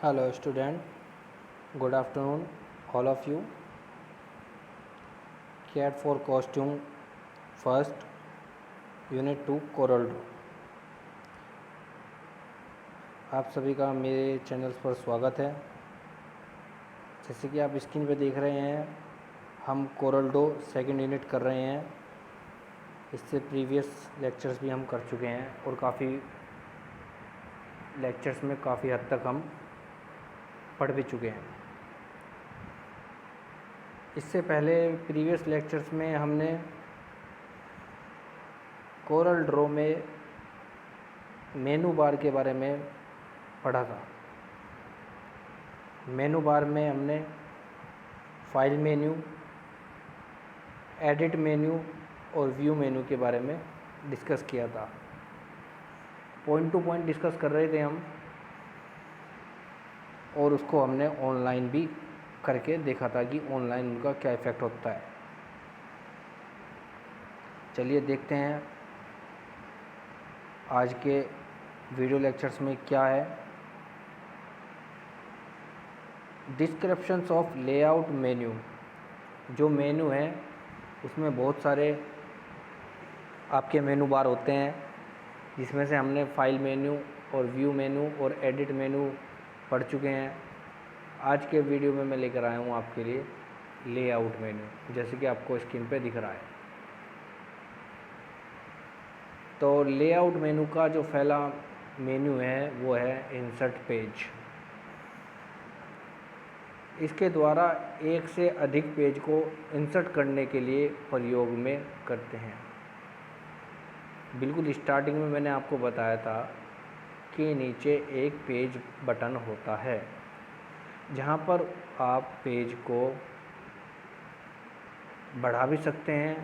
Hello student, good afternoon all of you. Cat for costume first unit 2 Coral Draw। आप सभी का मेरे channels पर स्वागत है। जैसे कि आप स्क्रीन पर देख रहे हैं, हम कोरल ड्रॉ सेकंड यूनिट कर रहे हैं। इससे प्रीवियस लेक्चर्स भी हम कर चुके हैं और काफ़ी लेक्चर्स में काफ़ी हद तक हम पढ़ भी चुके हैं। इससे पहले प्रीवियस लेक्चर्स में हमने कोरल ड्रॉ में मेनू बार के बारे में पढ़ा था। मेनू बार में हमने फाइल मेन्यू, एडिट मेन्यू और व्यू मेन्यू के बारे में डिस्कस किया था। पॉइंट टू पॉइंट डिस्कस कर रहे थे हम, और उसको हमने ऑनलाइन भी करके देखा था कि ऑनलाइन उनका क्या इफ़ेक्ट होता है। चलिए देखते हैं आज के वीडियो लेक्चर्स में क्या है। Descriptions of layout menu. जो मेन्यू है उसमें बहुत सारे आपके मेनू बार होते हैं, जिसमें से हमने फाइल मेन्यू और व्यू मेन्यू और एडिट मेन्यू पढ़ चुके हैं। आज के वीडियो में मैं लेकर आया हूँ आपके लिए लेआउट मेन्यू, जैसे कि आपको स्क्रीन पे दिख रहा है। तो लेआउट मेन्यू का जो पहला मेन्यू है वो है इंसर्ट पेज। इसके द्वारा एक से अधिक पेज को इंसर्ट करने के लिए प्रयोग में करते हैं। बिल्कुल स्टार्टिंग में मैंने आपको बताया था कि नीचे एक पेज बटन होता है, जहाँ पर आप पेज को बढ़ा भी सकते हैं,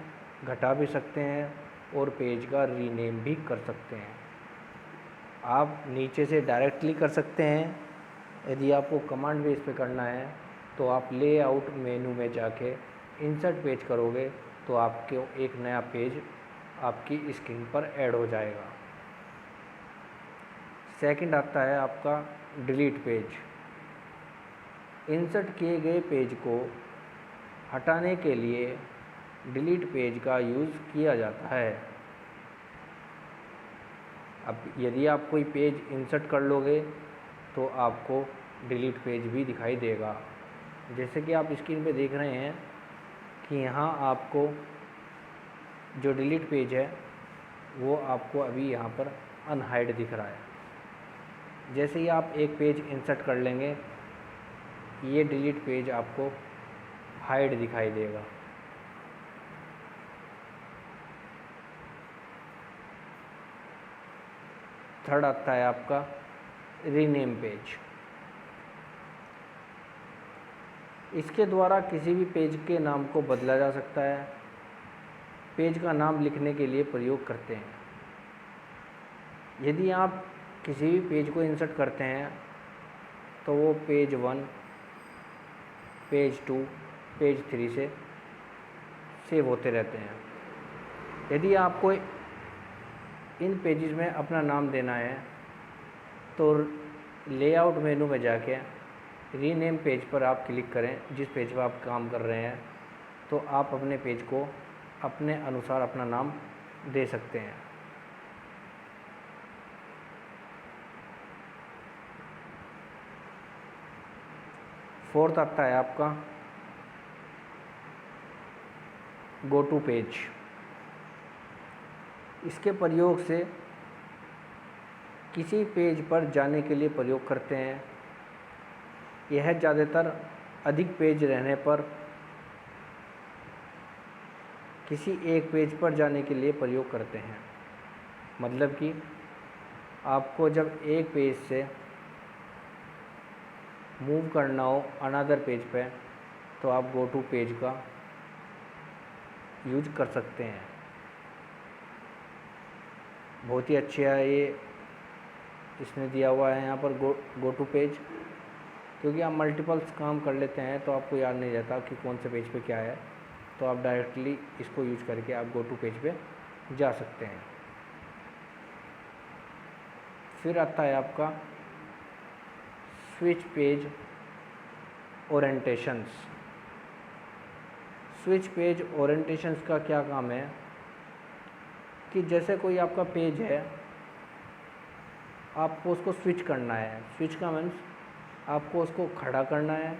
घटा भी सकते हैं और पेज का रीनेम भी कर सकते हैं। आप नीचे से डायरेक्टली कर सकते हैं। यदि आपको कमांड बेस पे करना है तो आप लेआउट मेनू में जाके इंसर्ट पेज करोगे तो आपको एक नया पेज आपकी स्क्रीन पर ऐड हो जाएगा। सेकंड आता है आपका डिलीट पेज। इंसर्ट किए गए पेज को हटाने के लिए डिलीट पेज का यूज़ किया जाता है। अब यदि आप कोई पेज इंसर्ट कर लोगे तो आपको डिलीट पेज भी दिखाई देगा। जैसे कि आप स्क्रीन पे देख रहे हैं कि यहाँ आपको जो डिलीट पेज है वो आपको अभी यहाँ पर अनहाइड दिख रहा है। जैसे ही आप एक पेज इंसर्ट कर लेंगे, ये डिलीट पेज आपको हाइड दिखाई देगा। थर्ड आता है आपका रीनेम पेज। इसके द्वारा किसी भी पेज के नाम को बदला जा सकता है। पेज का नाम लिखने के लिए प्रयोग करते हैं। यदि आप किसी भी पेज को इंसर्ट करते हैं तो वो पेज 1, पेज 2, पेज 3 से सेव होते रहते हैं। यदि आपको इन पेजेस में अपना नाम देना है तो लेआउट मेनू में जाके रीनेम पेज पर आप क्लिक करें। जिस पेज पर आप काम कर रहे हैं तो आप अपने पेज को अपने अनुसार अपना नाम दे सकते हैं। फोर्थ आता है आपका गो टू पेज। इसके प्रयोग से किसी पेज पर जाने के लिए प्रयोग करते हैं। यह ज़्यादातर अधिक पेज रहने पर किसी एक पेज पर जाने के लिए प्रयोग करते हैं। मतलब कि आपको जब एक पेज से मूव करना हो अनदर पेज पे तो आप गो टू पेज का यूज कर सकते हैं। बहुत ही अच्छा है ये, इसमें दिया हुआ है यहाँ पर गो टू पेज। क्योंकि आप मल्टीपल्स काम कर लेते हैं तो आपको याद नहीं रहता कि कौन से पेज पे क्या है, तो आप डायरेक्टली इसको यूज करके आप गो टू पेज पे जा सकते हैं। फिर आता है आपका switch page orientations. Switch page orientations का क्या काम है कि जैसे कोई आपका पेज है, आपको उसको स्विच करना है। स्विच का मीन्स आपको उसको खड़ा करना है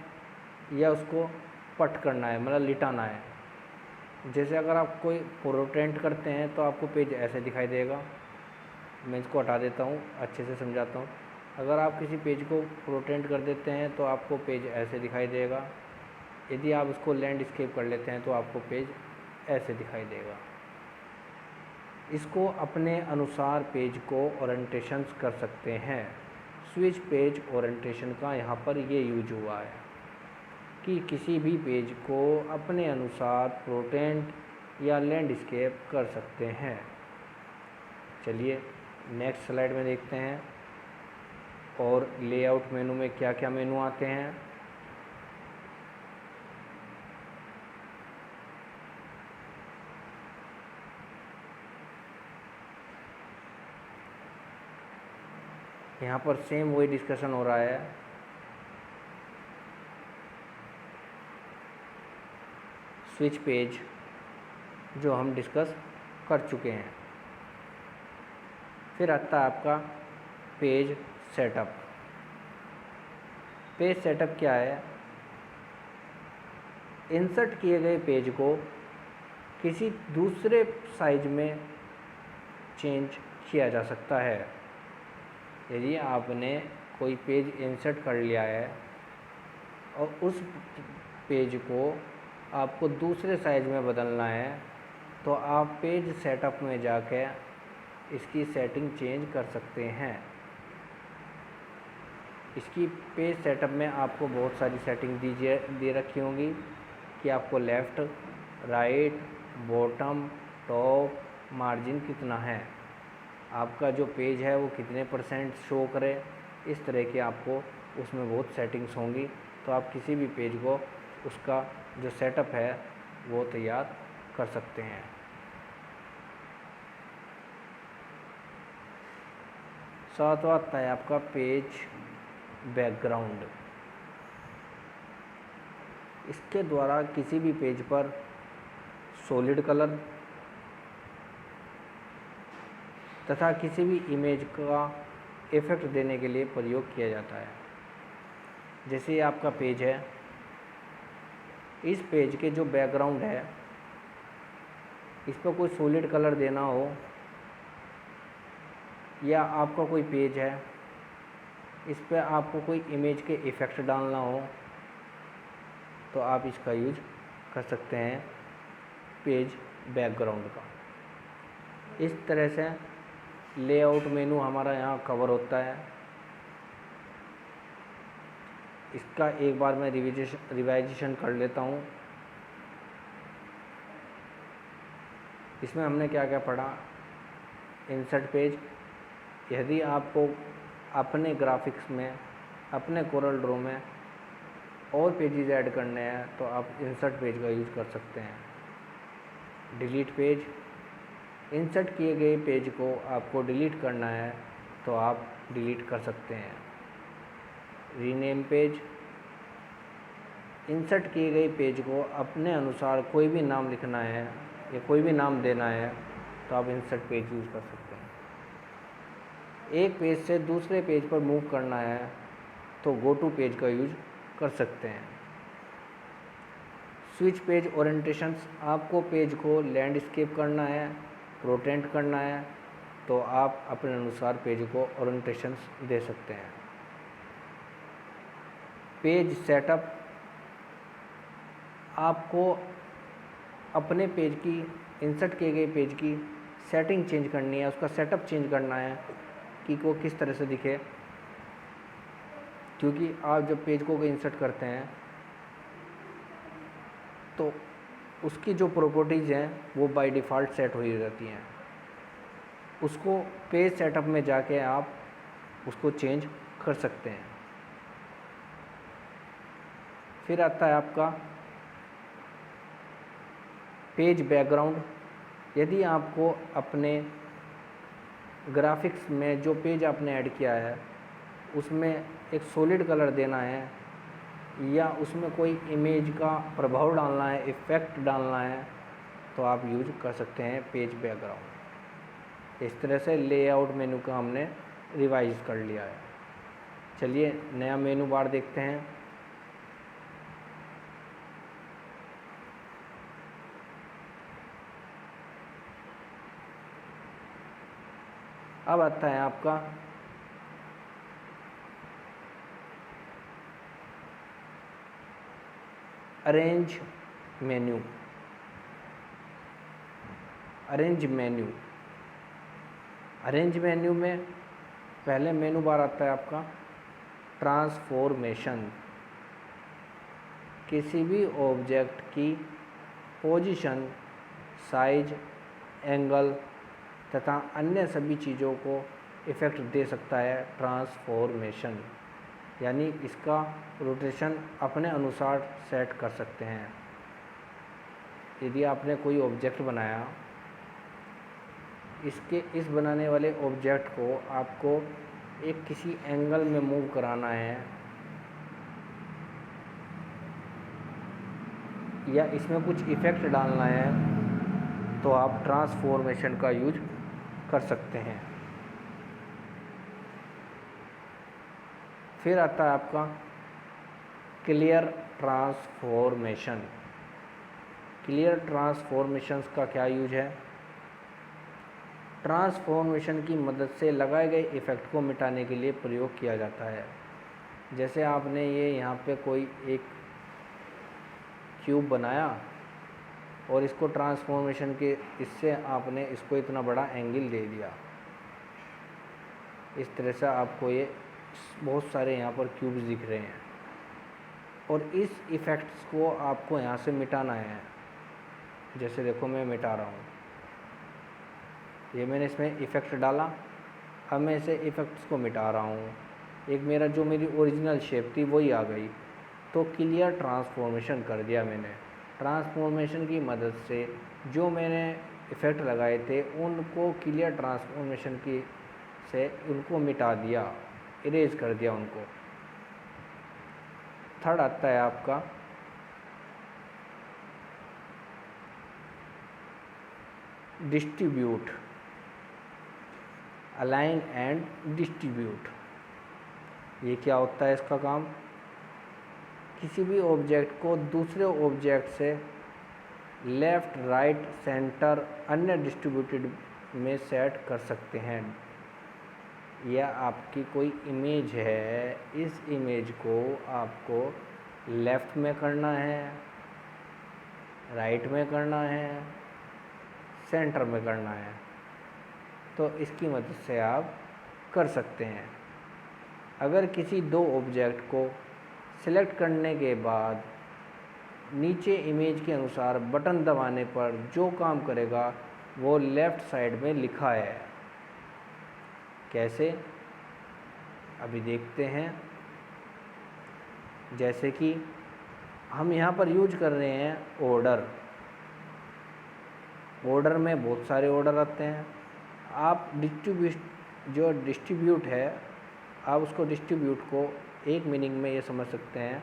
या उसको पट करना है, मतलब लिटाना है। जैसे अगर आप कोई रोटेट करते हैं तो आपको पेज ऐसे दिखाई देगा। मैं इसको हटा देता हूँ, अच्छे से समझाता हूँ। अगर आप किसी पेज को रोटेट कर देते हैं तो आपको पेज ऐसे दिखाई देगा। यदि आप उसको लैंडस्केप कर लेते हैं तो आपको पेज ऐसे दिखाई देगा। इसको अपने अनुसार पेज को ओरिएंटेशंस कर सकते हैं। स्विच पेज ओरिएंटेशन का यहाँ पर ये यूज हुआ है कि किसी भी पेज को अपने अनुसार रोटेट या लैंडस्केप कर सकते हैं। चलिए नेक्स्ट स्लाइड में देखते हैं और लेआउट मेनू में क्या क्या मेनू आते हैं। यहाँ पर सेम वही डिस्कशन हो रहा है। स्विच पेज जो हम डिस्कस कर चुके हैं। फिर आता है आपका पेज सेटअप। पेज सेटअप क्या है? इंसर्ट किए गए पेज को किसी दूसरे साइज में चेंज किया जा सकता है। यदि आपने कोई पेज इंसर्ट कर लिया है और उस पेज को आपको दूसरे साइज में बदलना है तो आप पेज सेटअप में जाकर इसकी सेटिंग चेंज कर सकते हैं। इसकी पेज सेटअप में आपको बहुत सारी सेटिंग दे रखी होंगी कि आपको left, right, bottom, top, margin कितना है, आपका जो पेज है वो कितने % शो करे। इस तरह की आपको उसमें बहुत सेटिंग्स होंगी। तो आप किसी भी पेज को उसका जो सेटअप है वो तैयार कर सकते हैं। सातवां आता है आपका पेज बैकग्राउंड। इसके द्वारा किसी भी पेज पर सॉलिड कलर तथा किसी भी इमेज का इफ़ेक्ट देने के लिए प्रयोग किया जाता है। जैसे आपका पेज है, इस पेज के जो बैकग्राउंड है इस पर कोई सॉलिड कलर देना हो या आपका कोई पेज है इस पर आपको कोई इमेज के इफ़ेक्ट डालना हो तो आप इसका यूज कर सकते हैं पेज बैकग्राउंड का। इस तरह से लेआउट मेनू हमारा यहाँ कवर होता है। इसका एक बार मैं रिवाइजेशन कर लेता हूँ। इसमें हमने क्या क्या पढ़ा? Insert page. यदि आपको अपने ग्राफिक्स में, अपने कोरल ड्रॉ में और पेजेस ऐड करने हैं तो आप इंसर्ट पेज का यूज़ कर सकते हैं। डिलीट पेज, इंसर्ट किए गए पेज को आपको डिलीट करना है तो आप डिलीट कर सकते हैं। रीनेम पेज, इंसर्ट किए गए पेज को अपने अनुसार कोई भी नाम लिखना है या कोई भी नाम देना है तो आप इंसर्ट पेज यूज़ कर सकते हैं। एक पेज से दूसरे पेज पर मूव करना है तो गो टू पेज का यूज कर सकते हैं। स्विच पेज ओरिएंटेशंस, आपको पेज को लैंडस्केप करना है, रोटेट करना है तो आप अपने अनुसार पेज को ओरिएंटेशंस दे सकते हैं। पेज सेटअप, आपको अपने पेज की, इंसर्ट किए गए पेज की सेटिंग चेंज करनी है, उसका सेटअप चेंज करना है कि वो किस तरह से दिखे। क्योंकि आप जब पेज को इंसर्ट करते हैं तो उसकी जो प्रॉपर्टीज़ हैं वो बाय डिफ़ॉल्ट सेट हो जाती हैं। उसको पेज सेटअप में जाके आप उसको चेंज कर सकते हैं। फिर आता है आपका पेज बैकग्राउंड। यदि आपको अपने ग्राफिक्स में जो पेज आपने ऐड किया है उसमें एक सॉलिड कलर देना है या उसमें कोई इमेज का प्रभाव डालना है, इफ़ेक्ट डालना है, तो आप यूज कर सकते हैं पेज बैकग्राउंड। इस तरह से लेआउट मेनू का हमने रिवाइज कर लिया है। चलिए नया मेनू बार देखते हैं। अब आता है आपका अरेंज मेन्यू। अरेंज मेन्यू में पहले मेनू बार आता है आपका ट्रांसफॉर्मेशन। किसी भी ऑब्जेक्ट की पोजीशन, साइज, एंगल तथा अन्य सभी चीज़ों को इफ़ेक्ट दे सकता है ट्रांसफॉर्मेशन, यानी इसका रोटेशन अपने अनुसार सेट कर सकते हैं। यदि आपने कोई ऑब्जेक्ट बनाया, इस बनाने वाले ऑब्जेक्ट को आपको एक किसी एंगल में मूव कराना है या इसमें कुछ इफ़ेक्ट डालना है, तो आप ट्रांसफॉर्मेशन का यूज कर सकते हैं। फिर आता है आपका क्लियर ट्रांसफॉर्मेशन। क्लियर ट्रांसफॉर्मेशंस का क्या यूज है? ट्रांसफॉर्मेशन की मदद से लगाए गए इफ़ेक्ट को मिटाने के लिए प्रयोग किया जाता है। जैसे आपने ये यहाँ पे कोई एक क्यूब बनाया और इसको ट्रांसफॉर्मेशन के इससे आपने इसको इतना बड़ा एंगल दे दिया। इस तरह से आपको ये बहुत सारे यहाँ पर क्यूब्स दिख रहे हैं और इस इफ़ेक्ट्स को आपको यहाँ से मिटाना है। जैसे देखो मैं मिटा रहा हूँ, ये मैंने इसमें इफ़ेक्ट डाला, अब मैं इसे इफ़ेक्ट्स को मिटा रहा हूँ। एक मेरी ओरिजिनल शेप थी वही आ गई, तो क्लियर ट्रांसफॉर्मेशन कर दिया मैंने। ट्रांसफॉर्मेशन की मदद से जो मैंने इफ़ेक्ट लगाए थे उनको क्लियर ट्रांसफॉर्मेशन की से उनको मिटा दिया, इरेज कर दिया उनको। थर्ड आता है आपका डिस्ट्रीब्यूट। अलाइन एंड डिस्ट्रीब्यूट, ये क्या होता है इसका काम? किसी भी ऑब्जेक्ट को दूसरे ऑब्जेक्ट से लेफ़्ट, राइट, सेंटर, अन्य डिस्ट्रीब्यूटेड में सेट कर सकते हैं। या आपकी कोई इमेज है, इस इमेज को आपको लेफ़्ट में करना है, राइट में करना है, सेंटर में करना है, तो इसकी मदद से आप कर सकते हैं। अगर किसी दो ऑब्जेक्ट को सिलेक्ट करने के बाद नीचे इमेज के अनुसार बटन दबाने पर जो काम करेगा वो लेफ़्ट साइड में लिखा है। कैसे? अभी देखते हैं। जैसे कि हम यहाँ पर यूज कर रहे हैं ऑर्डर। ऑर्डर में बहुत सारे ऑर्डर आते हैं। आप डिस्ट्रीब्यूट है, आप उसको डिस्ट्रीब्यूट को एक मीनिंग में ये समझ सकते हैं,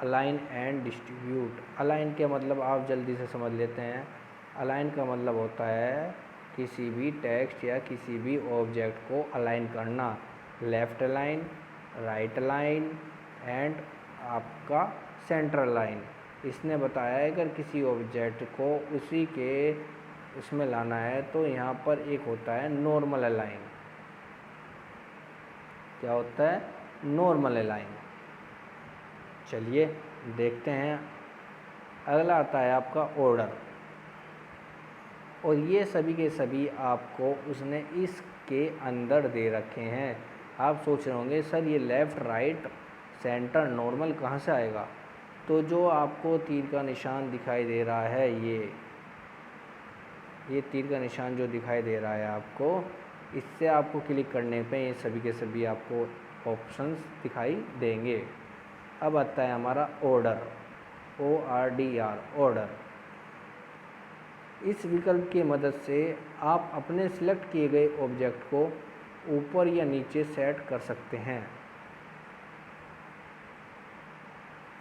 अलाइन एंड डिस्ट्रीब्यूट। अलाइन के मतलब आप जल्दी से समझ लेते हैं। अलाइन का मतलब होता है किसी भी टेक्स्ट या किसी भी ऑब्जेक्ट को अलाइन करना, left align, right align and आपका सेंट्रल लाइन। इसने बताया है अगर किसी ऑब्जेक्ट को उसी के उसमें लाना है तो यहाँ पर एक होता है नॉर्मल अलाइन। क्या होता है? Normal align. चलिए देखते हैं। अगला आता है आपका ऑर्डर, और ये सभी के सभी आपको उसने इसके अंदर दे रखे हैं। आप सोच रहे होंगे सर ये लेफ़्ट, राइट, सेंटर, नॉर्मल कहाँ से आएगा? तो जो आपको तीर का निशान दिखाई दे रहा है, ये तीर का निशान जो दिखाई दे रहा है आपको, इससे आपको क्लिक करने पे ये सभी के सभी आपको ऑप्शंस दिखाई देंगे। अब आता है हमारा ऑर्डर, ORDR, ऑर्डर। इस विकल्प की मदद से आप अपने सिलेक्ट किए गए ऑब्जेक्ट को ऊपर या नीचे सेट कर सकते हैं।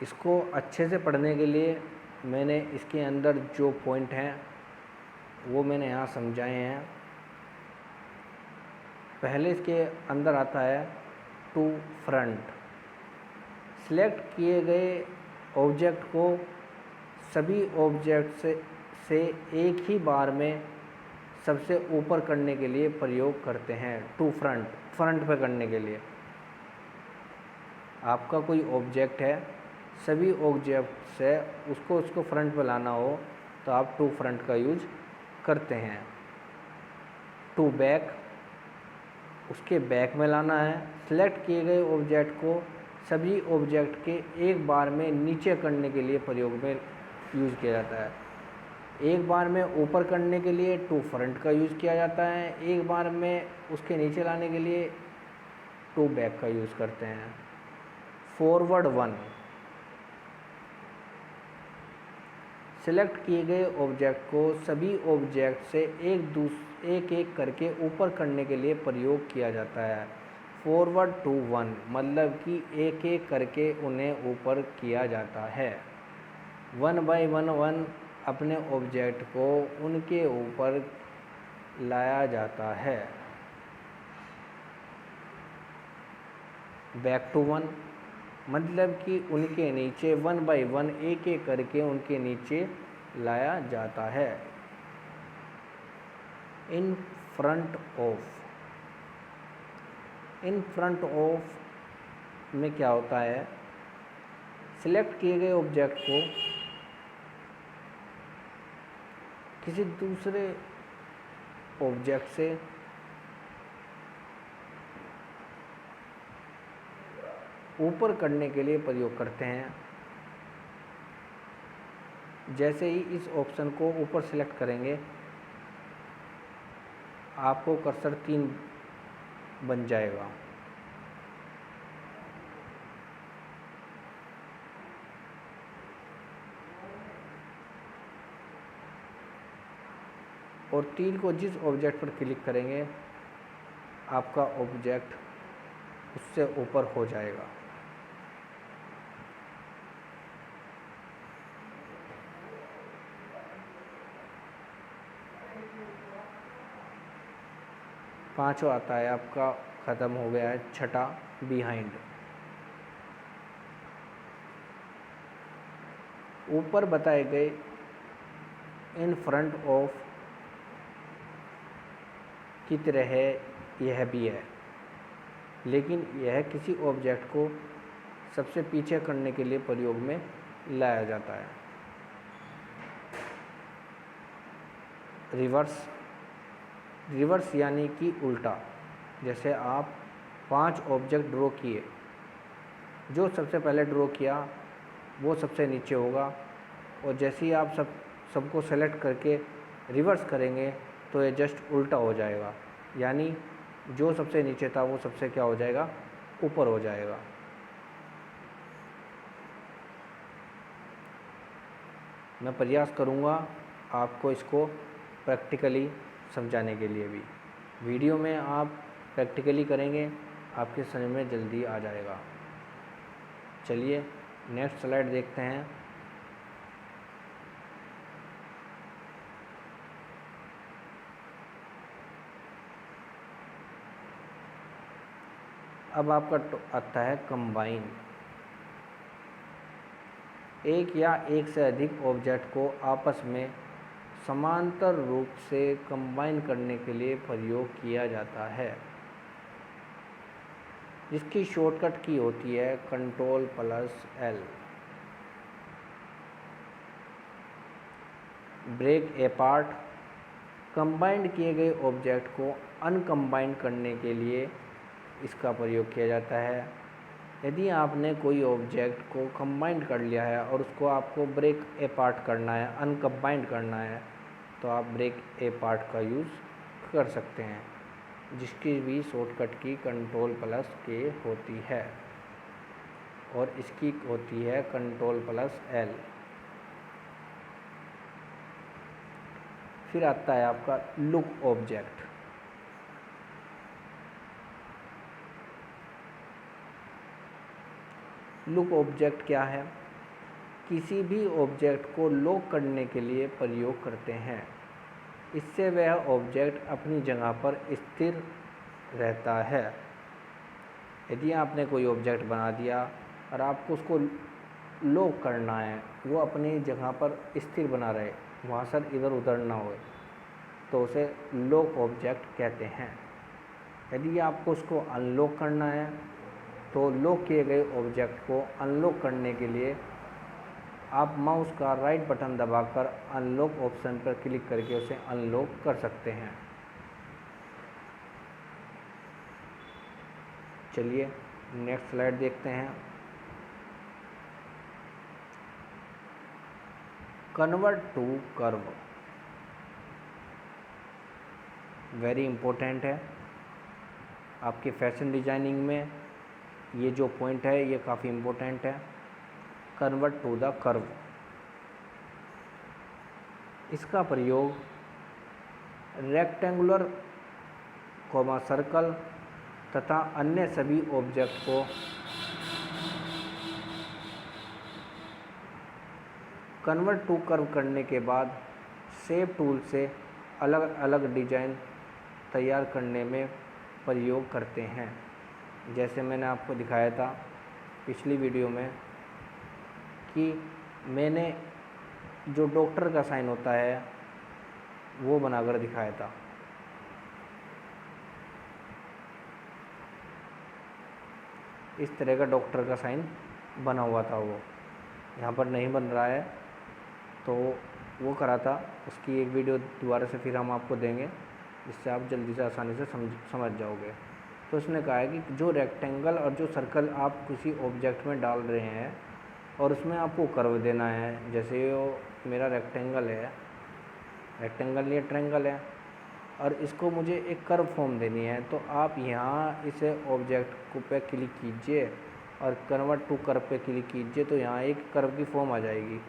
इसको अच्छे से पढ़ने के लिए मैंने इसके अंदर जो पॉइंट हैं वो मैंने यहाँ समझाए हैं। पहले इसके अंदर आता है टू फ्रंट। सिलेक्ट किए गए ऑब्जेक्ट को सभी ऑब्जेक्ट से एक ही बार में सबसे ऊपर करने के लिए प्रयोग करते हैं। टू फ्रंट, फ्रंट पे करने के लिए। आपका कोई ऑब्जेक्ट है, सभी ऑब्जेक्ट से उसको फ्रंट पे लाना हो तो आप टू फ्रंट का यूज करते हैं। टू बैक, उसके बैक में लाना है। सिलेक्ट किए गए ऑब्जेक्ट को सभी ऑब्जेक्ट के एक बार में नीचे करने के लिए प्रयोग में यूज़ किया जाता है। एक बार में ऊपर करने के लिए टू फ्रंट का यूज़ किया जाता है। एक बार में उसके नीचे लाने के लिए टू बैक का यूज़ करते हैं। फॉरवर्ड वन, सिलेक्ट किए गए ऑब्जेक्ट को सभी ऑब्जेक्ट से एक एक करके ऊपर करने के लिए प्रयोग किया जाता है। फॉरवर्ड टू वन मतलब कि एक एक करके उन्हें ऊपर किया जाता है। वन बाय वन अपने ऑब्जेक्ट को उनके ऊपर लाया जाता है। बैक टू वन मतलब कि उनके नीचे वन बाय वन एक एक करके उनके नीचे लाया जाता है। In front of, in front of में क्या होता है, सिलेक्ट किए गए ऑब्जेक्ट को किसी दूसरे ऑब्जेक्ट से ऊपर करने के लिए प्रयोग करते हैं। जैसे ही इस ऑप्शन को ऊपर सेलेक्ट करेंगे आपको कर्सर 3 बन जाएगा। और तीर को जिस ऑब्जेक्ट पर क्लिक करेंगे आपका ऑब्जेक्ट उससे ऊपर हो जाएगा। पांचवा आता है आपका, ख़त्म हो गया है छठा, बिहाइंड। ऊपर बताए गए इन फ्रंट ऑफ की तरह यह भी है, लेकिन यह किसी ऑब्जेक्ट को सबसे पीछे करने के लिए प्रयोग में लाया जाता है। रिवर्स, रिवर्स यानी कि उल्टा। जैसे आप 5 ऑब्जेक्ट ड्रॉ किए, जो सबसे पहले ड्रॉ किया वो सबसे नीचे होगा, और जैसे ही आप सबको सेलेक्ट करके रिवर्स करेंगे तो ये जस्ट उल्टा हो जाएगा, यानी जो सबसे नीचे था वो सबसे क्या हो जाएगा, ऊपर हो जाएगा। मैं प्रयास करूँगा आपको इसको प्रैक्टिकली समझाने के लिए भी। वीडियो में आप प्रैक्टिकली करेंगे आपके समझ में जल्दी आ जाएगा। चलिए नेक्स्ट स्लाइड देखते हैं। अब आपका आता है कंबाइन। एक या एक से अधिक ऑब्जेक्ट को आपस में समांतर रूप से कंबाइन करने के लिए प्रयोग किया जाता है, जिसकी शॉर्टकट की होती है Ctrl+L। ब्रेक अपार्ट, कंबाइंड किए गए ऑब्जेक्ट को अनकंबाइंड करने के लिए इसका प्रयोग किया जाता है। यदि आपने कोई ऑब्जेक्ट को कंबाइंड कर लिया है और उसको आपको ब्रेक अपार्ट करना है, अनकंबाइंड करना है, तो आप ब्रेक अपार्ट का यूज़ कर सकते हैं, जिसकी भी शॉर्टकट की Ctrl+K होती है और इसकी होती है Ctrl+L। फिर आता है आपका लुक ऑब्जेक्ट। लुक ऑब्जेक्ट क्या है? किसी भी ऑब्जेक्ट को लॉक करने के लिए प्रयोग करते हैं। इससे वह ऑब्जेक्ट अपनी जगह पर स्थिर रहता है। यदि आपने कोई ऑब्जेक्ट बना दिया और आपको उसको लॉक करना है, वो अपनी जगह पर स्थिर बना रहे, वहाँ से इधर उधर ना हो, तो उसे लॉक ऑब्जेक्ट कहते हैं। यदि आपको उसको अनलॉक करना है तो लॉक किए गए ऑब्जेक्ट को अनलॉक करने के लिए आप माउस का राइट बटन दबाकर अनलॉक ऑप्शन पर क्लिक करके उसे अनलॉक कर सकते हैं। चलिए नेक्स्ट स्लाइड देखते हैं। Convert to curve very important है आपके फैशन डिजाइनिंग में। ये जो पॉइंट है ये काफ़ी इम्पोर्टेंट है। कन्वर्ट टू द कर्व, इसका प्रयोग रेक्टेंगुलर, सर्कल तथा अन्य सभी ऑब्जेक्ट को कन्वर्ट टू कर्व करने के बाद शेप टूल से अलग अलग डिजाइन तैयार करने में प्रयोग करते हैं। जैसे मैंने आपको दिखाया था पिछली वीडियो में कि मैंने जो डॉक्टर का साइन होता है वो बनाकर दिखाया था। इस तरह का डॉक्टर का साइन बना हुआ था, वो यहाँ पर नहीं बन रहा है, तो वो करा था। उसकी एक वीडियो दोबारा से फिर हम आपको देंगे, जिससे आप जल्दी से आसानी से समझ जाओगे। तो उसने कहा है कि जो रेक्टेंगल और जो सर्कल आप किसी ऑब्जेक्ट में डाल रहे हैं और उसमें आपको कर्व देना है, जैसे वो मेरा रेक्टेंगल है, रेक्टेंगल ये ट्रायंगल है, और इसको मुझे एक कर्व फॉर्म देनी है, तो आप यहाँ इस ऑब्जेक्ट को पे क्लिक कीजिए और कन्वर्ट टू कर्व पे क्लिक कीजिए, तो यहाँ एक कर्व की फॉर्म आ जाएगी।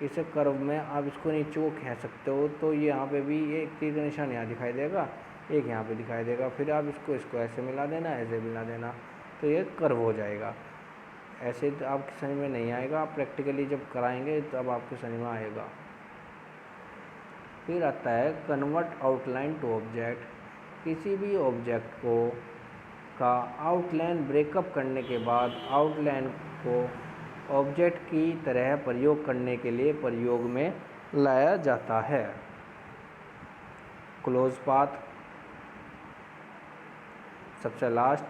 इस कर्व में आप इसको नीचे को खींच सकते हो, तो ये यहाँ पे भी एक तीर का निशान यहाँ दिखाई देगा, एक यहाँ पे दिखाई देगा। फिर आप इसको ऐसे मिला देना, ऐसे मिला देना, तो ये कर्व हो जाएगा। ऐसे तो आपके समझ में नहीं आएगा, आप प्रैक्टिकली जब कराएंगे तब आपके समझ में आएगा। फिर आता है कन्वर्ट आउटलाइन टू ऑब्जेक्ट। किसी भी ऑब्जेक्ट को का आउटलाइन ब्रेकअप करने के बाद आउटलाइन को ऑब्जेक्ट की तरह प्रयोग करने के लिए प्रयोग में लाया जाता है। क्लोज पाथ सबसे लास्ट,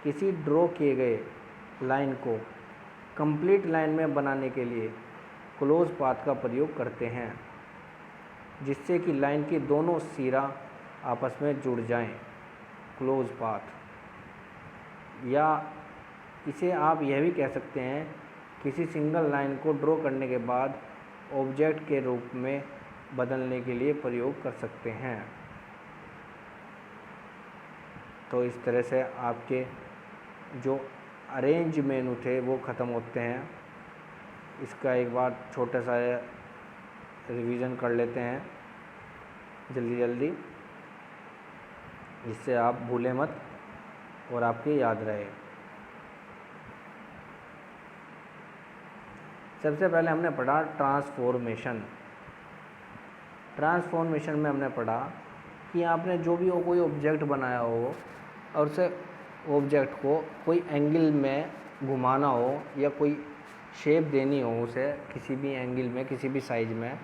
किसी ड्रॉ किए गए लाइन को कंप्लीट लाइन में बनाने के लिए क्लोज पाथ का प्रयोग करते हैं, जिससे कि लाइन की दोनों सिरा आपस में जुड़ जाएं। क्लोज पाथ, या इसे आप यह भी कह सकते हैं किसी सिंगल लाइन को ड्रॉ करने के बाद ऑब्जेक्ट के रूप में बदलने के लिए प्रयोग कर सकते हैं। तो इस तरह से आपके जो अरेंज मेनू थे वो ख़त्म होते हैं। इसका एक बार छोटा सा रिवीजन कर लेते हैं जल्दी, जिससे आप भूलें मत और आपके याद रहे। सबसे पहले हमने पढ़ा ट्रांसफॉर्मेशन। ट्रांसफॉर्मेशन में हमने पढ़ा कि आपने जो भी कोई ऑब्जेक्ट बनाया हो और उसे ऑब्जेक्ट को कोई एंगल में घुमाना हो या कोई शेप देनी हो उसे किसी भी एंगल में, किसी भी साइज में,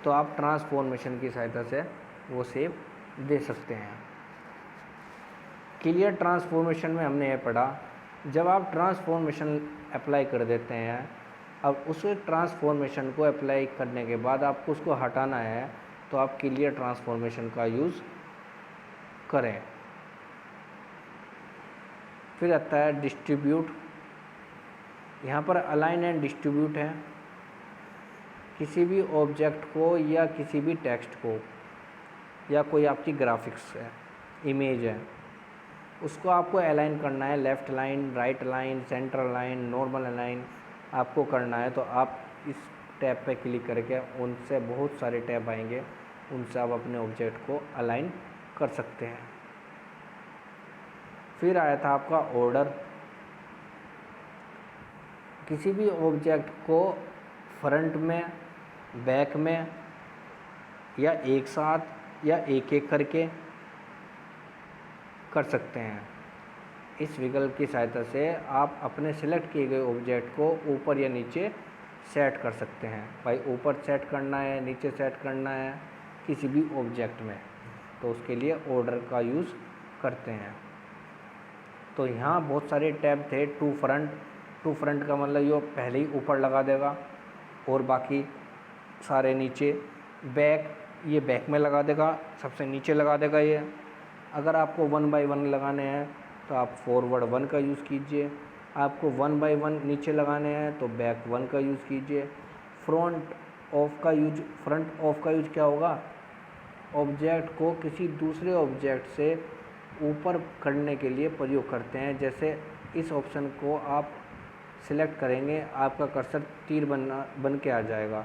तो आप ट्रांसफॉर्मेशन की सहायता से वो शेप दे सकते हैं। क्लियर ट्रांसफॉर्मेशन में हमने ये पढ़ा, जब आप ट्रांसफॉर्मेशन अप्लाई कर देते हैं, अब उस ट्रांसफॉर्मेशन को अप्लाई करने के बाद आपको उसको हटाना है, तो आप क्लियर ट्रांसफॉर्मेशन का यूज़ करें। फिर आता है डिस्ट्रीब्यूट। यहाँ पर अलाइन एंड डिस्ट्रीब्यूट है। किसी भी ऑब्जेक्ट को या किसी भी टेक्स्ट को या कोई आपकी ग्राफिक्स है, इमेज है, उसको आपको अलाइन करना है। Left line, right line, centre line, normal line आपको करना है, तो आप इस टैब पे क्लिक करके उनसे बहुत सारे टैब आएंगे, उनसे आप अपने ऑब्जेक्ट को अलाइन कर सकते हैं। फिर आया था आपका ऑर्डर। किसी भी ऑब्जेक्ट को फ्रंट में, बैक में या एक साथ या एक एक करके कर सकते हैं। इस विकल्प की सहायता से आप अपने सेलेक्ट किए गए ऑब्जेक्ट को ऊपर या नीचे सेट कर सकते हैं। भाई ऊपर सेट करना है, नीचे सेट करना है किसी भी ऑब्जेक्ट में, तो उसके लिए ऑर्डर का यूज़ करते हैं। तो यहाँ बहुत सारे टैब थे। टू फ्रंट का मतलब ये पहले ही ऊपर लगा देगा और बाकी सारे नीचे। बैक, ये बैक में लगा देगा, सबसे नीचे लगा देगा ये। अगर आपको 1 बाय 1 लगाने हैं तो आप फॉरवर्ड 1 का यूज़ कीजिए। आपको 1 बाय 1 नीचे लगाने हैं तो बैक 1 का यूज़ कीजिए। फ्रंट ऑफ का यूज क्या होगा? ऑब्जेक्ट को किसी दूसरे ऑब्जेक्ट से ऊपर करने के लिए प्रयोग करते हैं। जैसे इस ऑप्शन को आप सिलेक्ट करेंगे, आपका कर्सर तीर बन के आ जाएगा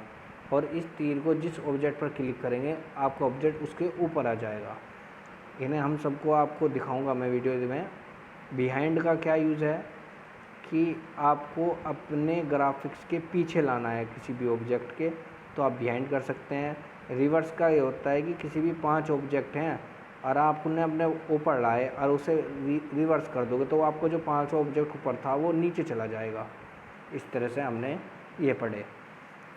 और इस तीर को जिस ऑब्जेक्ट पर क्लिक करेंगे आपका ऑब्जेक्ट उसके ऊपर आ जाएगा। इन्हें हम सबको आपको दिखाऊंगा मैं वीडियो में। बिहाइंड का क्या यूज़ है कि आपको अपने ग्राफिक्स के पीछे लाना है किसी भी ऑब्जेक्ट के, तो आप बिहाइंड कर सकते हैं। रिवर्स का ये होता है कि किसी भी 5 ऑब्जेक्ट हैं और आप उन्हें अपने ऊपर लाए और उसे रिवर्स कर दोगे तो आपको जो 5 ऑब्जेक्ट ऊपर था वो नीचे चला जाएगा। इस तरह से हमने ये पढ़े।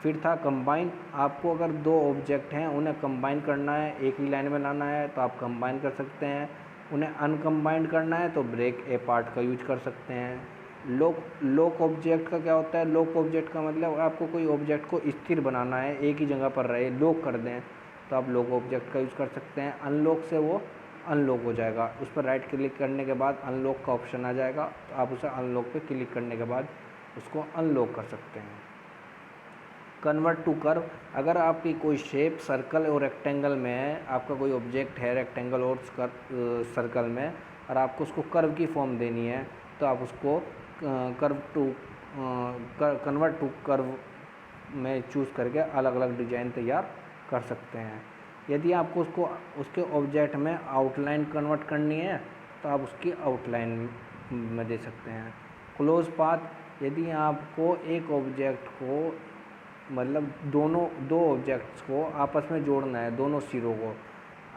फिर था कंबाइन। आपको अगर 2 ऑब्जेक्ट हैं उन्हें कंबाइन करना है, एक ही लाइन में लाना है तो आप कंबाइन कर सकते हैं। उन्हें अनकम्बाइंड करना है तो ब्रेक ए पार्ट का यूज कर सकते हैं। लॉक ऑब्जेक्ट का क्या होता है? लॉक ऑब्जेक्ट का मतलब आपको कोई ऑब्जेक्ट को स्थिर बनाना है, एक ही जगह पर रहे, लॉक कर दें तो आप लॉक ऑब्जेक्ट का यूज़ कर सकते हैं। अनलॉक से वो अनलॉक हो जाएगा। उस पर राइट क्लिक करने के बाद अनलॉक का ऑप्शन आ जाएगा, तो आप उसे अनलॉक पे क्लिक करने के बाद उसको अनलॉक कर सकते हैं। Convert to curve. अगर आपकी कोई शेप सर्कल और रेक्टेंगल में है, आपका कोई ऑब्जेक्ट है रेक्टेंगल और सर्कल में और आपको उसको कर्व की फॉर्म देनी है तो आप उसको कन्वर्ट टू कर्व में चूज़ करके अलग अलग डिज़ाइन तैयार कर सकते हैं। यदि आपको उसके ऑब्जेक्ट में आउटलाइन कन्वर्ट करनी है तो आप उसकी आउटलाइन में दे सकते हैं। Close path. यदि आपको एक ऑब्जेक्ट को मतलब दो ऑब्जेक्ट्स को आपस में जोड़ना है, दोनों सिरों को,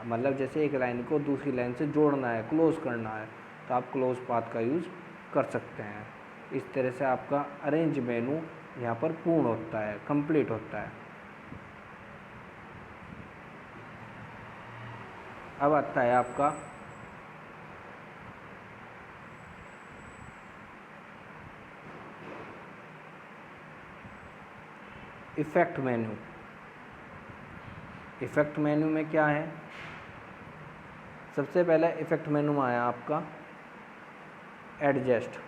मतलब जैसे एक लाइन को दूसरी लाइन से जोड़ना है, क्लोज करना है, तो आप क्लोज पाथ का यूज़ कर सकते हैं। इस तरह से आपका अरेंज मेनू यहाँ पर पूर्ण होता है, कंप्लीट होता है। अब आता है आपका इफ़ेक्ट मेन्यू। इफ़ेक्ट मेन्यू में क्या है? सबसे पहले इफ़ेक्ट मेन्यू में आया आपका adjust.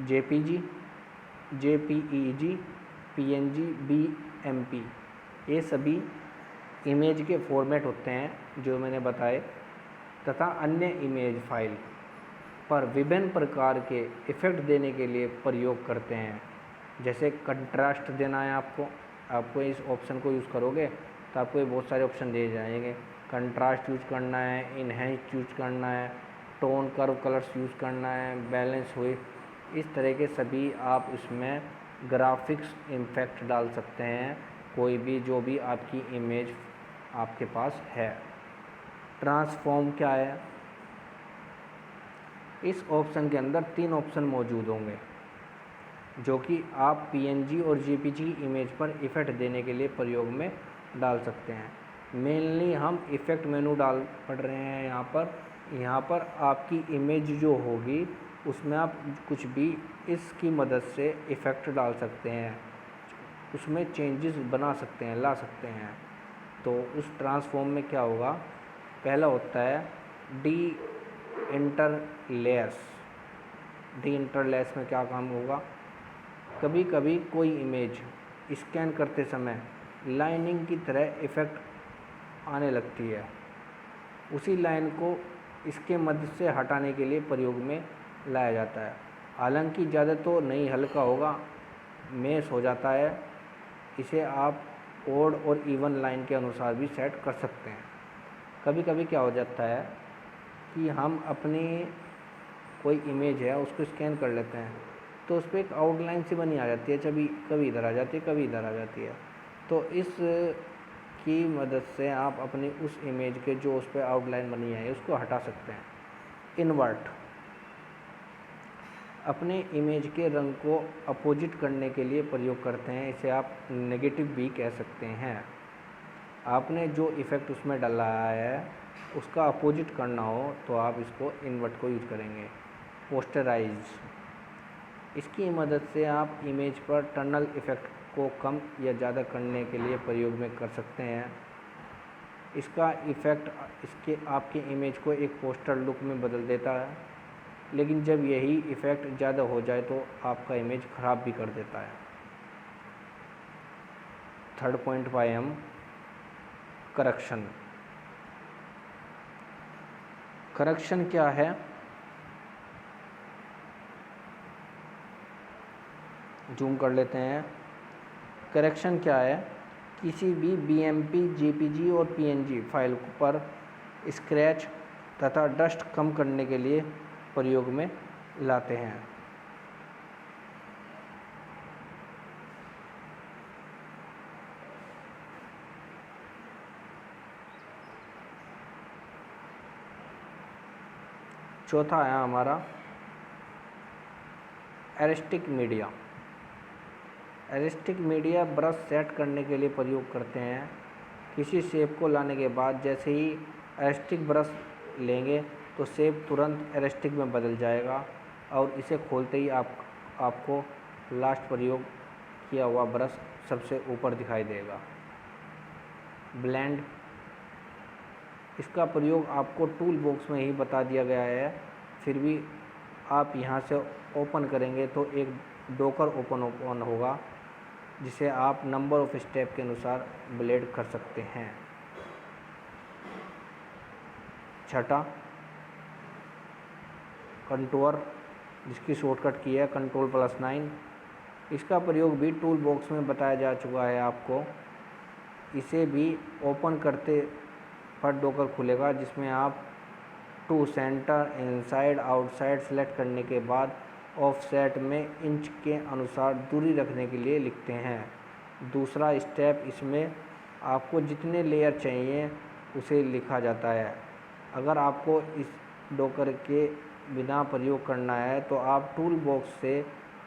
JPG, JPEG, PNG, BMP, ये सभी इमेज के फॉर्मेट होते हैं जो मैंने बताए, तथा अन्य इमेज फाइल पर विभिन्न प्रकार के इफ़ेक्ट देने के लिए प्रयोग करते हैं। जैसे कंट्रास्ट देना है आपको इस ऑप्शन को यूज़ करोगे तो आपको ये बहुत सारे ऑप्शन दिए जाएंगे। कंट्रास्ट यूज करना है, इन्हेंस यूज करना है, टोन कर्व कलर्स यूज़ करना है, बैलेंस हुई, इस तरह के सभी आप इसमें ग्राफिक्स इफेक्ट डाल सकते हैं, कोई भी जो भी आपकी इमेज आपके पास है। ट्रांसफॉर्म क्या है? इस ऑप्शन के अंदर 3 ऑप्शन मौजूद होंगे जो कि आप पीएनजी और जेपीजी इमेज पर इफ़ेक्ट देने के लिए प्रयोग में डाल सकते हैं। मेनली हम इफ़ेक्ट मेनू पढ़ रहे हैं यहाँ पर आपकी इमेज जो होगी उसमें आप कुछ भी इसकी मदद से इफ़ेक्ट डाल सकते हैं, उसमें चेंजेस बना सकते हैं, ला सकते हैं। तो उस ट्रांसफॉर्म में क्या होगा? पहला होता है डी इंटरलेस। डी इंटरलेस में क्या काम होगा? कभी कभी कोई इमेज स्कैन करते समय लाइनिंग की तरह इफ़ेक्ट आने लगती है, उसी लाइन को इसके मध्य से हटाने के लिए प्रयोग में लाया जाता है। हालांकि ज़्यादा तो नहीं, हल्का होगा, मेश हो जाता है। इसे आप ओड और इवन लाइन के अनुसार भी सेट कर सकते हैं। कभी कभी क्या हो जाता है कि हम अपनी कोई इमेज है उसको स्कैन कर लेते हैं तो उस पर एक आउटलाइन सी बनी आ जाती है, कभी इधर आ जाती है, कभी इधर आ जाती है। तो इस की मदद से आप अपनी उस इमेज के जो उस पर आउटलाइन बनी है उसको हटा सकते हैं। इन्वर्ट अपने इमेज के रंग को अपोजिट करने के लिए प्रयोग करते हैं, इसे आप नेगेटिव भी कह सकते हैं। आपने जो इफ़ेक्ट उसमें डाला है उसका अपोजिट करना हो तो आप इसको इन्वर्ट को यूज करेंगे। पोस्टराइज इसकी मदद से आप इमेज पर टनल इफ़ेक्ट को कम या ज़्यादा करने के लिए प्रयोग में कर सकते हैं। इसका इफ़ेक्ट इसके आपकी इमेज को एक पोस्टर लुक में बदल देता है, लेकिन जब यही इफ़ेक्ट ज़्यादा हो जाए तो आपका इमेज ख़राब भी कर देता है। थर्ड पॉइंट पाए हम करेक्शन। करेक्शन क्या है? जूम कर लेते हैं। करेक्शन क्या है? किसी भी बीएमपी, जेपीजी और पीएनजी फाइल पर स्क्रैच तथा डस्ट कम करने के लिए प्रयोग में लाते हैं। चौथा है हमारा एरिस्टिक मीडिया। एरिस्टिक मीडिया ब्रश सेट करने के लिए प्रयोग करते हैं। किसी शेप को लाने के बाद जैसे ही एरिस्टिक ब्रश लेंगे तो शेप तुरंत एरिस्टिक में बदल जाएगा और इसे खोलते ही आपको लास्ट प्रयोग किया हुआ ब्रश सबसे ऊपर दिखाई देगा। ब्लेंड इसका प्रयोग आपको टूल बॉक्स में ही बता दिया गया है, फिर भी आप यहाँ से ओपन करेंगे तो एक डॉकर ओपन होगा जिसे आप नंबर ऑफ स्टेप के अनुसार ब्लेड कर सकते हैं। छठा कंटूर, जिसकी शॉर्टकट की है Ctrl+9। इसका प्रयोग भी टूल बॉक्स में बताया जा चुका है आपको। इसे भी ओपन करते पर डॉकर खुलेगा जिसमें आप to centre, inside, outside select करने के बाद ऑफसेट में इंच के अनुसार दूरी रखने के लिए लिखते हैं। दूसरा स्टेप, इसमें आपको जितने लेयर चाहिए उसे लिखा जाता है। अगर आपको इस डॉकर के बिना प्रयोग करना है तो आप टूल बॉक्स से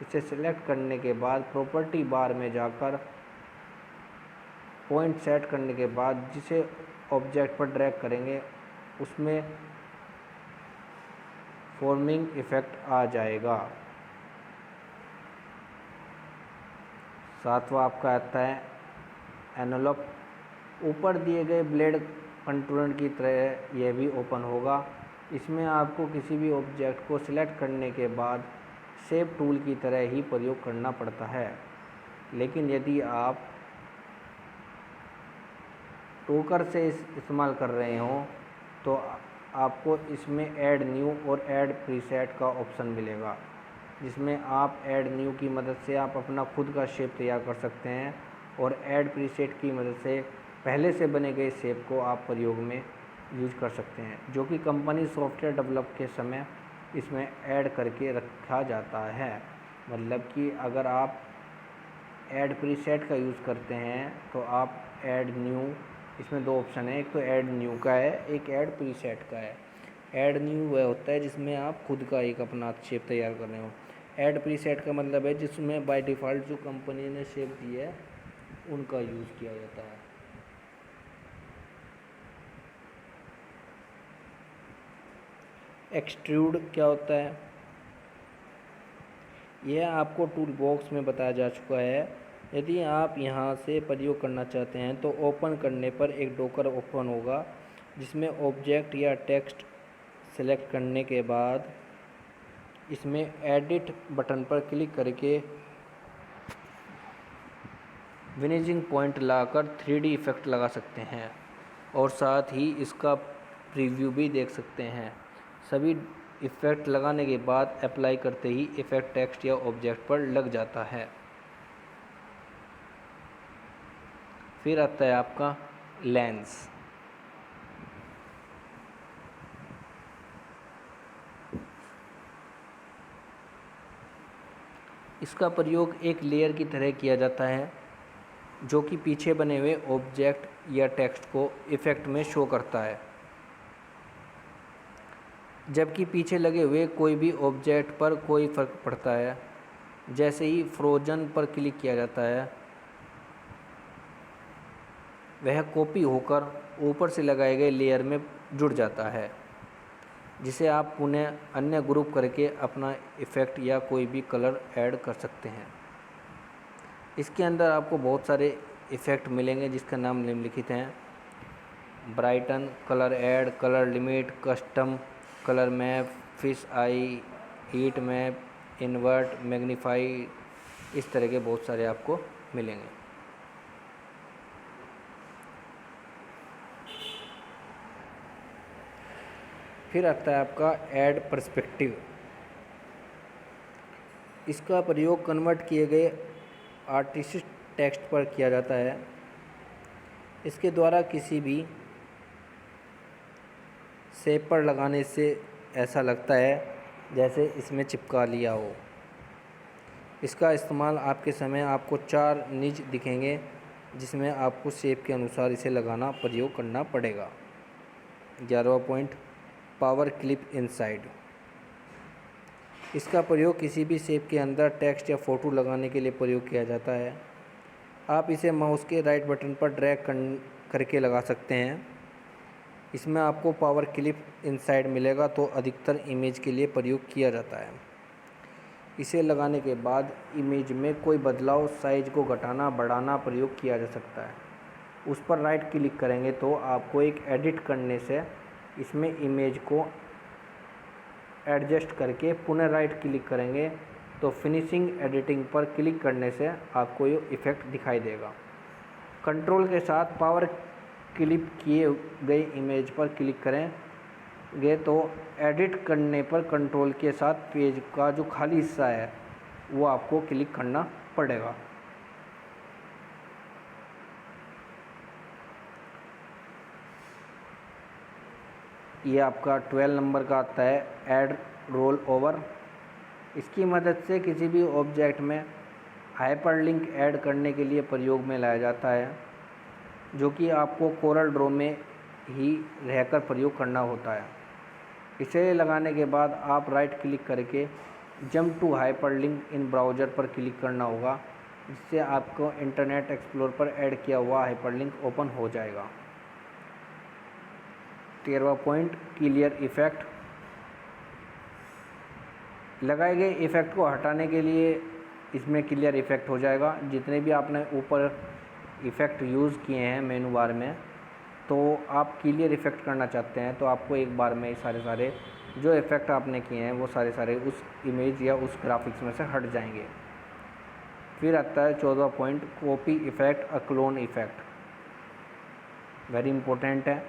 इसे सेलेक्ट करने के बाद प्रॉपर्टी बार में जाकर पॉइंट सेट करने के बाद जिसे ऑब्जेक्ट पर ड्रैग करेंगे उसमें फॉर्मिंग इफ़ेक्ट आ जाएगा। सातवां आपका आता है एनवलप। ऊपर दिए गए ब्लेड कंटूर की तरह यह भी ओपन होगा। इसमें आपको किसी भी ऑब्जेक्ट को सिलेक्ट करने के बाद शेप टूल की तरह ही प्रयोग करना पड़ता है, लेकिन यदि आप टोकर से इस्तेमाल कर रहे हो तो आपको इसमें ऐड न्यू और ऐड प्रीसेट का ऑप्शन मिलेगा, जिसमें आप ऐड न्यू की मदद से आप अपना खुद का शेप तैयार कर सकते हैं और ऐड प्रीसेट की मदद से पहले से बने गए शेप को आप प्रयोग में यूज कर सकते हैं, जो कि कंपनी सॉफ्टवेयर डेवलप के समय इसमें ऐड करके रखा जाता है। मतलब कि अगर आप ऐड प्रीसेट का यूज़ करते हैं तो आप ऐड न्यू, इसमें दो ऑप्शन है, एक तो ऐड न्यू का है, एक ऐड प्रीसेट का है। ऐड न्यू वह होता है जिसमें आप खुद का एक अपना शेप तैयार कर रहे हो। ऐड प्रीसेट का मतलब है जिसमें बाय डिफ़ॉल्ट जो कंपनी ने शेप दी है उनका यूज़ किया जाता है। एक्सट्रूड क्या होता है? यह आपको टूल बॉक्स में बताया जा चुका है। यदि आप यहाँ से प्रयोग करना चाहते हैं तो ओपन करने पर एक डॉकर ओपन होगा जिसमें ऑब्जेक्ट या टेक्स्ट सेलेक्ट करने के बाद इसमें एडिट बटन पर क्लिक करके विनिजिंग पॉइंट लाकर 3D इफ़ेक्ट लगा सकते हैं और साथ ही इसका प्रीव्यू भी देख सकते हैं। सभी इफ़ेक्ट लगाने के बाद अप्लाई करते ही इफ़ेक्ट टेक्स्ट या ऑब्जेक्ट पर लग जाता है। फिर आता है आपका लेंस। इसका प्रयोग एक लेयर की तरह किया जाता है जो कि पीछे बने हुए ऑब्जेक्ट या टेक्स्ट को इफ़ेक्ट में शो करता है, जबकि पीछे लगे हुए कोई भी ऑब्जेक्ट पर कोई फ़र्क पड़ता है। जैसे ही फ्रोजन पर क्लिक किया जाता है, वह कॉपी होकर ऊपर से लगाए गए लेयर में जुड़ जाता है, जिसे आप पुनः अन्य ग्रुप करके अपना इफ़ेक्ट या कोई भी कलर ऐड कर सकते हैं। इसके अंदर आपको बहुत सारे इफ़ेक्ट मिलेंगे जिसका नाम निम्नलिखित हैं: brighten, colour add, colour limit, custom, colour map, fish eye, heat map, invert, magnify, इस तरह के बहुत सारे आपको मिलेंगे। फिर आता है आपका ऐड पर्सपेक्टिव। इसका प्रयोग कन्वर्ट किए गए आर्टिस्टिक टेक्स्ट पर किया जाता है। इसके द्वारा किसी भी शेप पर लगाने से ऐसा लगता है जैसे इसमें चिपका लिया हो। इसका इस्तेमाल आपके समय आपको 4 निच दिखेंगे जिसमें आपको शेप के अनुसार इसे लगाना प्रयोग करना पड़ेगा। 11वां पॉइंट, पावर क्लिप इनसाइड। इसका प्रयोग किसी भी शेप के अंदर टेक्स्ट या फ़ोटो लगाने के लिए प्रयोग किया जाता है। आप इसे माउस के राइट बटन पर ड्रैग करके लगा सकते हैं। इसमें आपको पावर क्लिप इनसाइड मिलेगा तो अधिकतर इमेज के लिए प्रयोग किया जाता है। इसे लगाने के बाद इमेज में कोई बदलाव, साइज को घटाना बढ़ाना प्रयोग किया जा सकता है। उस पर राइट क्लिक करेंगे तो आपको एक एडिट करने से इसमें इमेज को एडजस्ट करके पुनः राइट क्लिक करेंगे तो फिनिशिंग एडिटिंग पर क्लिक करने से आपको ये इफ़ेक्ट दिखाई देगा। कंट्रोल के साथ पावर क्लिप किए गए इमेज पर क्लिक करेंगे तो एडिट करने पर कंट्रोल के साथ पेज का जो खाली हिस्सा है वो आपको क्लिक करना पड़ेगा। ये आपका 12 नंबर का आता है ऐड रोल ओवर। इसकी मदद से किसी भी ऑब्जेक्ट में हाइपरलिंक ऐड करने के लिए प्रयोग में लाया जाता है, जो कि आपको कोरल ड्रॉ में ही रहकर प्रयोग करना होता है। इसे लगाने के बाद आप राइट क्लिक करके jump to hyperlink in browser पर क्लिक करना होगा, जिससे आपको इंटरनेट एक्सप्लोरर पर ऐड किया हुआ हाइपरलिंक ओपन हो जाएगा। 13वां पॉइंट, क्लियर इफ़ेक्ट। लगाए गए इफ़ेक्ट को हटाने के लिए इसमें क्लियर इफ़ेक्ट हो जाएगा। जितने भी आपने ऊपर इफ़ेक्ट यूज़ किए हैं मेनू बार में, तो आप क्लियर इफ़ेक्ट करना चाहते हैं तो आपको एक बार में सारे जो इफ़ेक्ट आपने किए हैं वो सारे उस इमेज या उस ग्राफिक्स में से हट जाएंगे। फिर आता है 14वां पॉइंट, कॉपी इफ़ेक्ट, अ क्लोन इफ़ेक्ट। वेरी इंपॉर्टेंट है,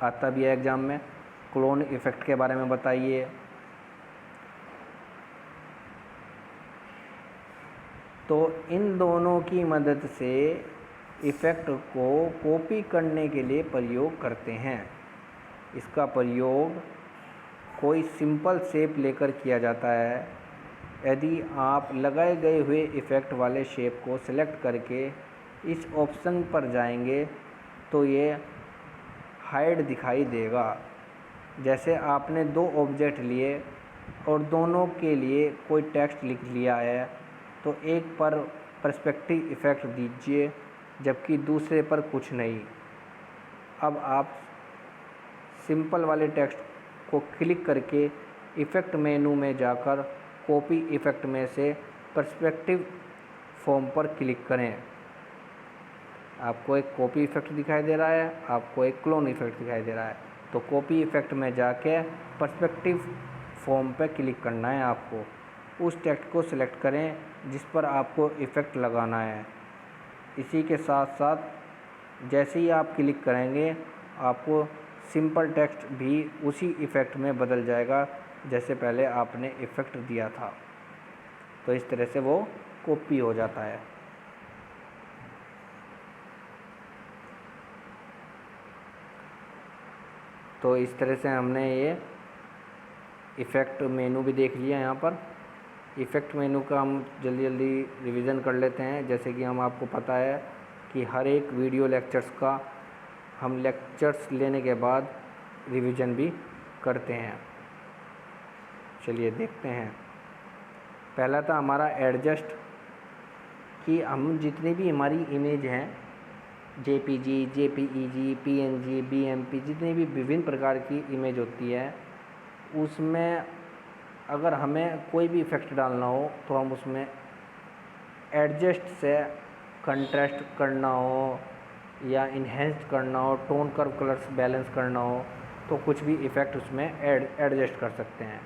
आता भी है एग्ज़ाम में। क्लोन इफ़ेक्ट के बारे में बताइए। तो इन दोनों की मदद से इफ़ेक्ट को कॉपी करने के लिए प्रयोग करते हैं। इसका प्रयोग कोई सिंपल शेप लेकर किया जाता है। यदि आप लगाए गए हुए इफ़ेक्ट वाले शेप को सिलेक्ट करके इस ऑप्शन पर जाएंगे तो ये हाइड दिखाई देगा। जैसे आपने 2 ऑब्जेक्ट लिए और दोनों के लिए कोई टेक्स्ट लिख लिया है, तो एक पर पर्सपेक्टिव इफ़ेक्ट दीजिए जबकि दूसरे पर कुछ नहीं। अब आप सिंपल वाले टेक्स्ट को क्लिक करके इफ़ेक्ट मेनू में जाकर कॉपी इफ़ेक्ट में से पर्सपेक्टिव फॉर्म पर क्लिक करें। आपको एक कॉपी इफ़ेक्ट दिखाई दे रहा है, आपको एक क्लोन इफ़ेक्ट दिखाई दे रहा है। तो कॉपी इफ़ेक्ट में जाके पर्सपेक्टिव फॉर्म पर क्लिक करना है। आपको उस टेक्स्ट को सिलेक्ट करें जिस पर आपको इफ़ेक्ट लगाना है। इसी के साथ साथ जैसे ही आप क्लिक करेंगे आपको सिंपल टेक्स्ट भी उसी इफ़ेक्ट में बदल जाएगा जैसे पहले आपने इफ़ेक्ट दिया था। तो इस तरह से वो कॉपी हो जाता है। तो इस तरह से हमने ये इफ़ेक्ट मेनू भी देख लिया। यहाँ पर इफ़ेक्ट मेनू का हम जल्दी जल्दी रिवीजन कर लेते हैं। जैसे कि हम आपको पता है कि हर एक वीडियो लेक्चर्स का हम लेक्चर्स लेने के बाद रिवीजन भी करते हैं। चलिए देखते हैं। पहला था हमारा एडजस्ट, कि हम जितनी भी हमारी इमेज हैं JPG, JPEG, PNG, BMP, जितनी भी विभिन्न प्रकार की इमेज होती है, उसमें अगर हमें कोई भी इफ़ेक्ट डालना हो तो हम उसमें एडजस्ट से कंट्रास्ट करना हो या इन्हेंस करना हो, टोन कर्व कलर्स बैलेंस करना हो, तो कुछ भी इफ़ेक्ट उसमें एडजस्ट कर सकते हैं।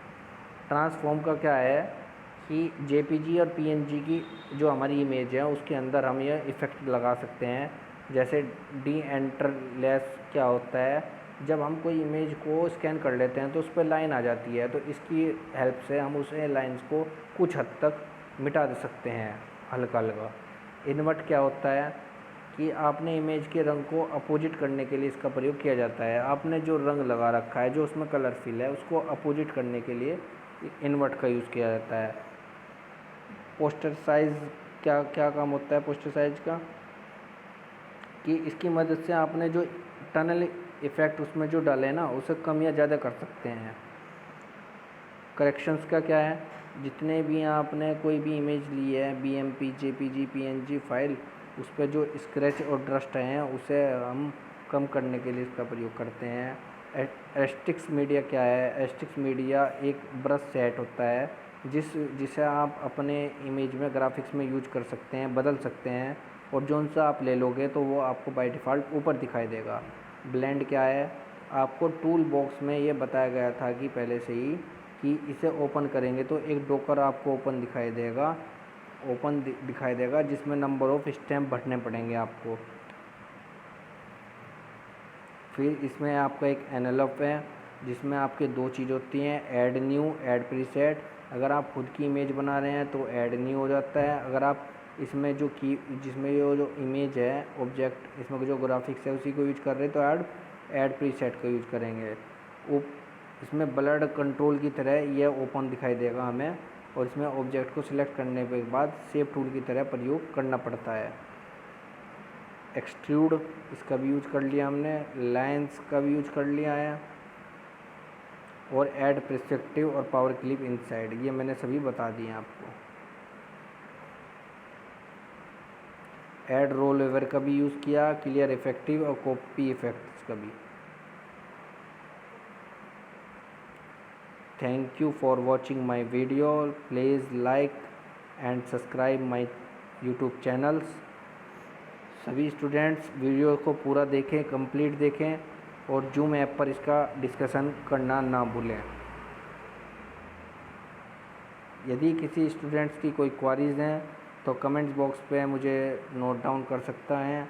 ट्रांसफॉर्म का क्या है कि JPG और PNG की जो हमारी इमेज है उसके अंदर हम ये इफ़ेक्ट लगा सकते हैं। जैसे डी एंटरलेस क्या होता है, जब हम कोई इमेज को स्कैन कर लेते हैं तो उस पर लाइन आ जाती है, तो इसकी हेल्प से हम उस लाइंस को कुछ हद तक मिटा दे सकते हैं हल्का हल्का। इन्वर्ट क्या होता है कि आपने इमेज के रंग को अपोजिट करने के लिए इसका प्रयोग किया जाता है। आपने जो रंग लगा रखा है, जो उसमें कलर फिल है, उसको अपोजिट करने के लिए इन्वर्ट का यूज़ किया जाता है। पोस्टर साइज़ क्या क्या काम होता है पोस्टर साइज का, कि इसकी मदद से आपने जो टनल इफ़ेक्ट उसमें जो डाले ना, उसे कम या ज़्यादा कर सकते हैं। करेक्शंस का क्या है, जितने भी आपने कोई भी इमेज ली है BMP, JPG, PNG फाइल, उस पर जो स्क्रैच और डस्ट हैं उसे हम कम करने के लिए इसका प्रयोग करते हैं। एस्टिक्स मीडिया क्या है, एस्टिक्स मीडिया एक ब्रश सेट होता है जिसे आप अपने इमेज में ग्राफिक्स में यूज कर सकते हैं, बदल सकते हैं, और जोन सा आप ले लोगे तो वो आपको बाय डिफ़ॉल्ट ऊपर दिखाई देगा। ब्लेंड क्या है, आपको टूल बॉक्स में ये बताया गया था कि पहले से ही कि इसे ओपन करेंगे तो एक डॉकर आपको ओपन दिखाई देगा जिसमें नंबर ऑफ़ स्टैम्प भरने पड़ेंगे आपको। फिर इसमें आपका एक एनवेलप है जिसमें आपके दो चीज़ होती हैं, ऐड न्यू, ऐड प्रीसेट। अगर आप खुद की इमेज बना रहे हैं तो ऐड न्यू हो जाता है। अगर आप इसमें जिसमें ये जो इमेज है ऑब्जेक्ट, इसमें जो ग्राफिक्स है उसी को यूज कर रहे हैं तो ऐड प्रीसेट का यूज करेंगे। इसमें ब्लड कंट्रोल की तरह यह ओपन दिखाई देगा हमें, और इसमें ऑब्जेक्ट को सिलेक्ट करने के बाद शेप टूल की तरह प्रयोग करना पड़ता है। एक्सट्रूड, इसका भी यूज कर लिया हमने। लाइन्स का भी यूज कर लिया है, और ऐड पर्सपेक्टिव और पावर क्लिप इनसाइड, ये मैंने सभी बता दिए आपको। ऐड रोल ओवर का भी यूज़ किया, क्लियर इफेक्टिव और कॉपी इफेक्ट्स का भी। Thank you for watching my video. Please like and subscribe my YouTube channels. सभी स्टूडेंट्स वीडियो को पूरा देखें, कंप्लीट देखें, और जूम ऐप पर इसका डिस्कशन करना ना भूलें। यदि किसी स्टूडेंट्स की कोई क्वारीज़ हैं तो कमेंट्स बॉक्स पे मुझे नोट डाउन कर सकता है,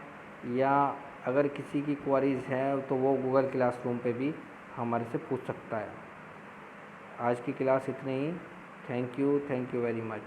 या अगर किसी की क्वारीज़ है तो वो गूगल क्लासरूम पे भी हमारे से पूछ सकता है। आज की क्लास इतनी ही। Thank you very much.